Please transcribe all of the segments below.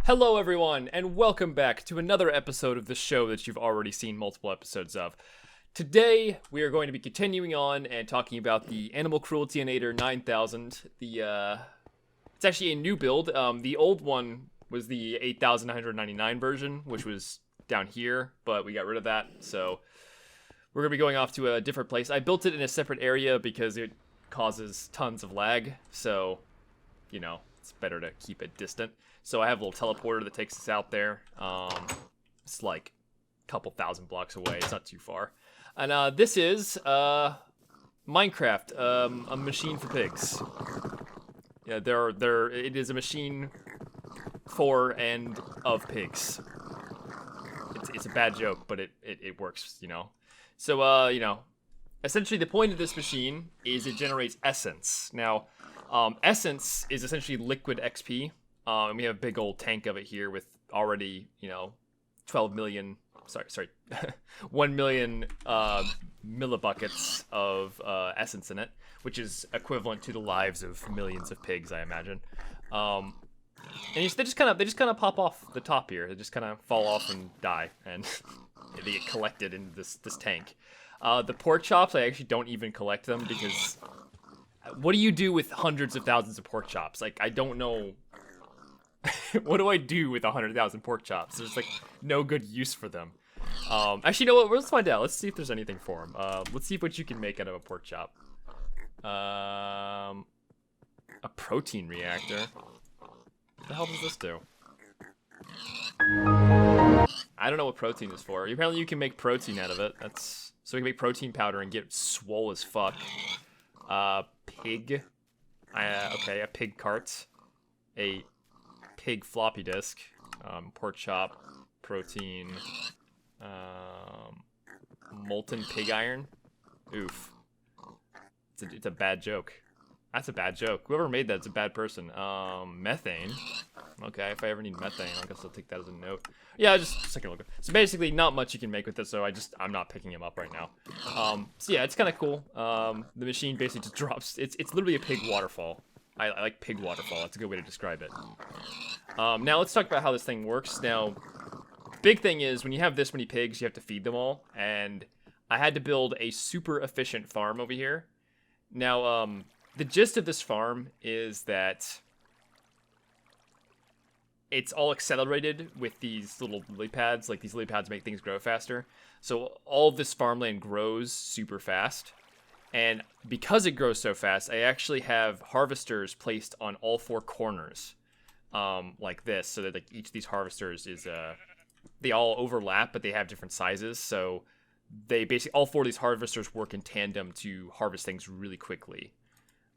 Hello everyone, and welcome back to another episode of the show that you've already seen multiple episodes of. Today, we are going to be continuing on and talking about the Animal Crueltyinator 9000. It's actually a new build. The old one was the 8999 version, which was down here, but we got rid of that, so we're going to be going off to a different place. I built it in a separate area because it causes tons of lag, so, you know, it's better to keep it distant. So I have a little teleporter that takes us out there. It's like a couple thousand blocks away. It's not too far. And this is Minecraft, a machine for pigs. Yeah, it is a machine for and of pigs. It's a bad joke, but it works, you know. So essentially the point of this machine is it generates essence. Now, essence is essentially liquid XP. And we have a big old tank of it here with already, 1 million millibuckets of essence in it, which is equivalent to the lives of millions of pigs, I imagine. And they just kind of pop off the top here. They just kind of fall off and die, and they get collected in this tank. The pork chops, I actually don't even collect them because what do you do with hundreds of thousands of pork chops? Like, I don't know. What do I do with 100,000 pork chops? There's like no good use for them. Actually, you know what? Let's find out. Let's see if there's anything for them. Let's see what you can make out of a pork chop. A protein reactor. What the hell does this do? I don't know what protein is for. Apparently, you can make protein out of it. So we can make protein powder and get swole as fuck. Pig. Okay, a pig cart. A pig floppy disk, pork chop, protein, molten pig iron. Oof. It's a bad joke. That's a bad joke. Whoever made that's a bad person. Methane. Okay, if I ever need methane, I guess I'll take that as a note. Yeah, just a second look. So basically, not much you can make with this, so I'm not picking him up right now. So yeah, it's kind of cool. The machine basically just drops. It's literally a pig waterfall. I like pig waterfall. That's a good way to describe it. Now let's talk about how this thing works. Now, big thing is when you have this many pigs, you have to feed them all. And I had to build a super efficient farm over here. Now, the gist of this farm is that it's all accelerated with these little lily pads. Like, these lily pads make things grow faster. So all of this farmland grows super fast. And because it grows so fast, I actually have harvesters placed on all four corners, like this, so that like each of these harvesters is they all overlap, but they have different sizes. So they basically all four of these harvesters work in tandem to harvest things really quickly,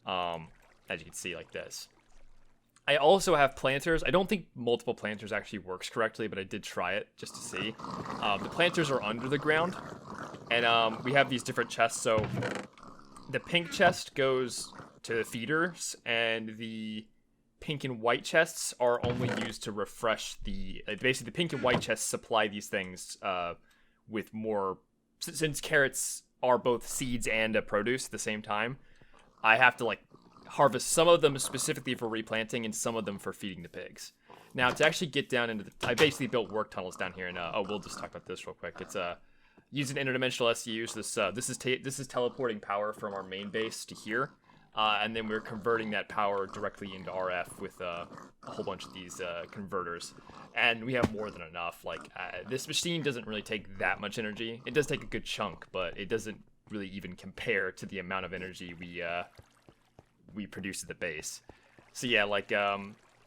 as you can see, like this. I also have planters. I don't think multiple planters actually works correctly, but I did try it just to see. The planters are under the ground, and we have these different chests. So the pink chest goes to the feeders, and the pink and white chests are only used to refresh basically the pink and white chests supply these things with more, since carrots are both seeds and a produce at the same time. I have to like harvest some of them specifically for replanting and some of them for feeding the pigs. Now, to actually get down into I basically built work tunnels down here, and we'll just talk about this real quick. It's using interdimensional SUs. This is teleporting power from our main base to here, and then we're converting that power directly into RF with a whole bunch of these converters, and we have more than enough. Like, this machine doesn't really take that much energy. It does take a good chunk, but it doesn't really even compare to the amount of energy we produce at the base. So yeah, like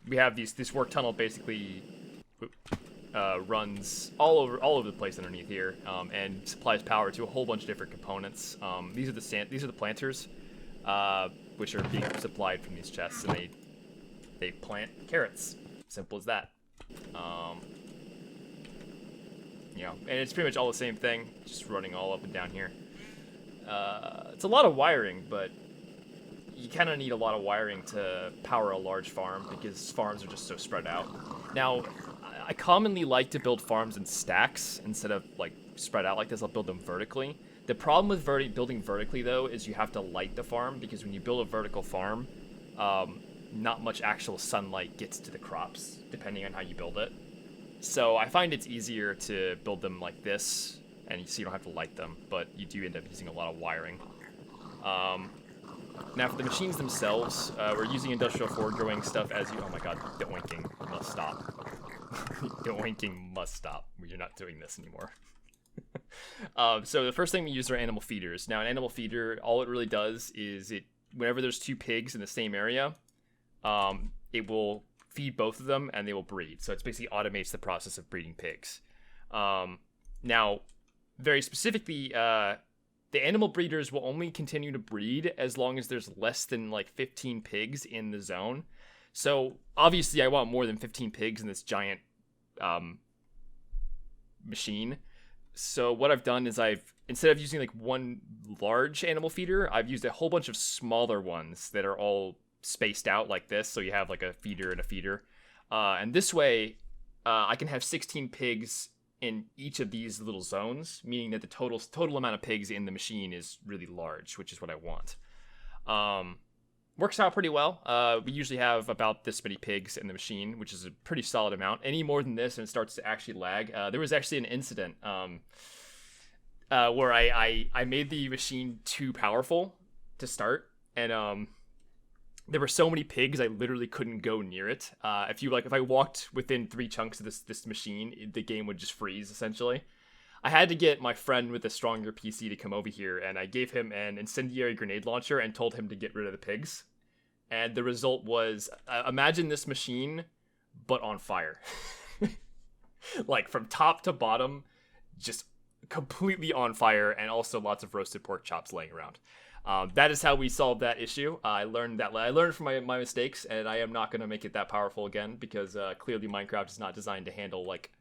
we have this work tunnel basically runs all over the place underneath here, and supplies power to a whole bunch of different components. These are the planters, which are being supplied from these chests, and they plant carrots. Simple as that. And it's pretty much all the same thing, just running all up and down here. It's a lot of wiring, but you kind of need a lot of wiring to power a large farm because farms are just so spread out. Now, I commonly like to build farms in stacks instead of like spread out like this. I'll build them vertically. The problem with building vertically, though, is you have to light the farm, because when you build a vertical farm, not much actual sunlight gets to the crops, depending on how you build it. So I find it's easier to build them like this, and so you don't have to light them, but you do end up using a lot of wiring. Now for the machines themselves, we're using industrial forward growing stuff as you... Oh my god, the oinking must stop. The oinking must stop. You're not doing this anymore. So the first thing we use are animal feeders. Now an animal feeder, all it really does is whenever there's two pigs in the same area, it will feed both of them and they will breed. So it basically automates the process of breeding pigs. Now, very specifically, the animal breeders will only continue to breed as long as there's less than like 15 pigs in the zone. So obviously I want more than 15 pigs in this giant machine. So what I've done is instead of using like one large animal feeder, I've used a whole bunch of smaller ones that are all spaced out like this. So you have like a feeder and a feeder. And this way I can have 16 pigs in each of these little zones, meaning that the total amount of pigs in the machine is really large, which is what I want. Works out pretty well. We usually have about this many pigs in the machine, which is a pretty solid amount. Any more than this and it starts to actually lag. There was actually an incident where I made the machine too powerful to start, and there were so many pigs I literally couldn't go near it. If I walked within 3 chunks of this machine, the game would just freeze essentially. I had to get my friend with a stronger PC to come over here, and I gave him an incendiary grenade launcher and told him to get rid of the pigs. And the result was, imagine this machine, but on fire. Like from top to bottom, just completely on fire, and also lots of roasted pork chops laying around. That is how we solved that issue. I learned from my mistakes, and I am not going to make it that powerful again, because clearly Minecraft is not designed to handle like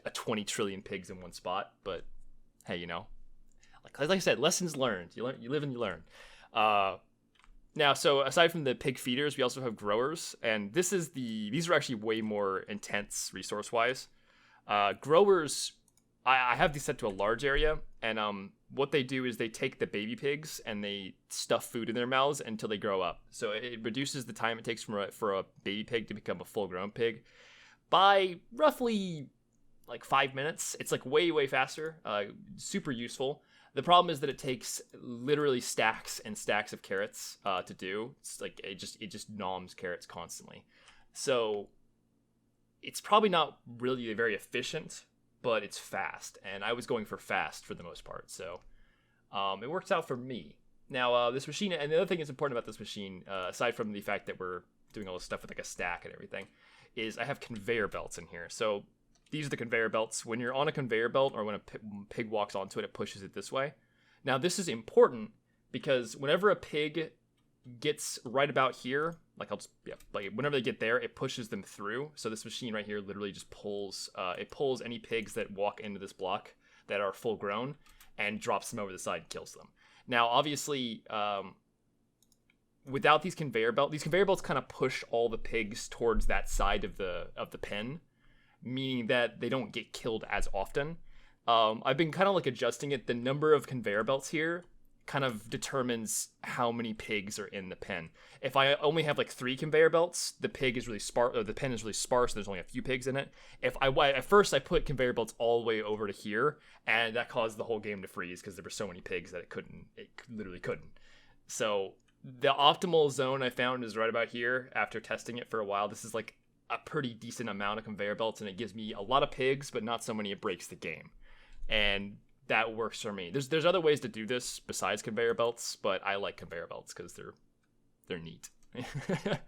a 20 trillion pigs in one spot. But hey, you know, like I said, lessons learned. You live and you learn. Now, so aside from the pig feeders, we also have growers, and these are actually way more intense resource-wise. Growers, I have these set to a large area, and what they do is they take the baby pigs and they stuff food in their mouths until they grow up. So it reduces the time it takes for a baby pig to become a full-grown pig by roughly like 5 minutes. It's like way faster. Super useful. The problem is that it takes literally stacks and stacks of carrots to do. It's like it just noms carrots constantly. So it's probably not really very efficient, but it's fast, and I was going for fast for the most part, so it works out for me. Now, this machine, and the other thing that's important about this machine, aside from the fact that we're doing all this stuff with like a stack and everything, is I have conveyor belts in here. So these are the conveyor belts. When you're on a conveyor belt, or when a pig walks onto it, it pushes it this way. Now, this is important because whenever a pig gets right about here, like whenever they get there, it pushes them through. So this machine right here literally just pulls any pigs that walk into this block that are full grown and drops them over the side and kills them. Now, obviously, without these conveyor belts kind of push all the pigs towards that side of the pen, meaning that they don't get killed as often. I've been kind of like adjusting it. The number of conveyor belts here kind of determines how many pigs are in the pen. If I only have like 3 conveyor belts, the pen is really sparse. There's only a few pigs in it. At first I put conveyor belts all the way over to here, and that caused the whole game to freeze because there were so many pigs that it literally couldn't. So the optimal zone I found is right about here. After testing it for a while, this is like a pretty decent amount of conveyor belts, and it gives me a lot of pigs, but not so many it breaks the game. And that works for me. There's other ways to do this besides conveyor belts, but I like conveyor belts because they're neat. And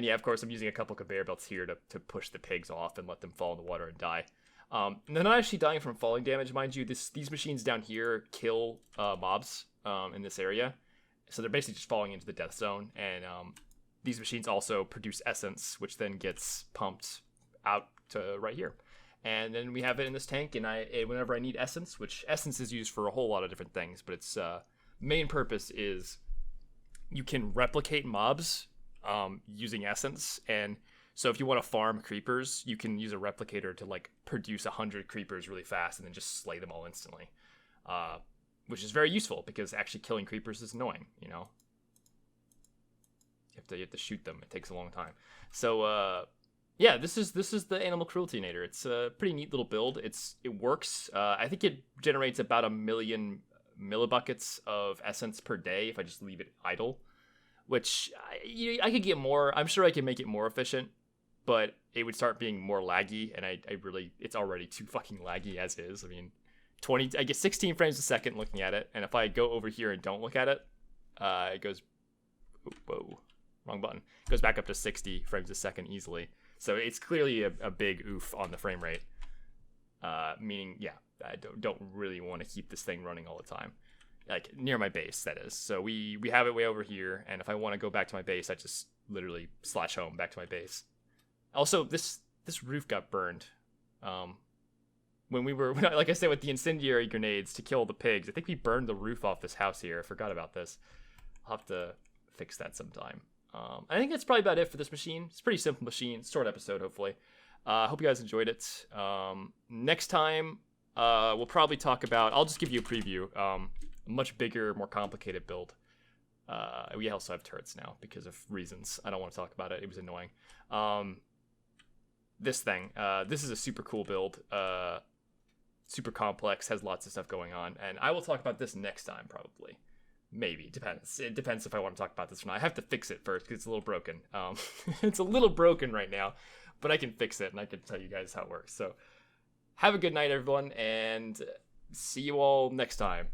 yeah, of course, I'm using a couple conveyor belts here to push the pigs off and let them fall in the water and die. And they're not actually dying from falling damage, mind you. These machines down here kill mobs in this area, so they're basically just falling into the death zone. And these machines also produce essence, which then gets pumped out to right here. And then we have it in this tank, and whenever I need essence, which essence is used for a whole lot of different things, but its main purpose is you can replicate mobs using essence. And so if you want to farm creepers, you can use a replicator to like produce 100 creepers really fast and then just slay them all instantly, which is very useful because actually killing creepers is annoying, you know. You have to shoot them. It takes a long time. So yeah, this is the animal cruelty nader. It's a pretty neat little build. It works. I think it generates about 1 million millibuckets of essence per day if I just leave it idle, which I could get more. I'm sure I can make it more efficient, but it would start being more laggy, and I really, it's already too fucking laggy as is. I mean, I get 16 frames a second looking at it, and if I go over here and don't look at it, it goes, whoa, wrong button. It goes back up to 60 frames a second easily. So it's clearly a big oof on the frame rate. Meaning, yeah, I don't really want to keep this thing running all the time. Like, near my base, that is. So we have it way over here, and if I want to go back to my base, I just literally / home back to my base. Also, this roof got burned. When we were, like I said, with the incendiary grenades to kill the pigs, I think we burned the roof off this house here. I forgot about this. I'll have to fix that sometime. I think that's probably about it for this machine. It's a pretty simple machine. Short episode, hopefully. I hope you guys enjoyed it. Next time, we'll probably talk about, I'll just give you a preview, a much bigger, more complicated build. We also have turrets now because of reasons. I don't want to talk about it. It was annoying. This thing, this is a super cool build. Super complex, has lots of stuff going on. And I will talk about this next time, probably. Maybe, depends. It depends if I want to talk about this or not. I have to fix it first because it's a little broken. It's a little broken right now, but I can fix it and I can tell you guys how it works. So have a good night, everyone, and see you all next time.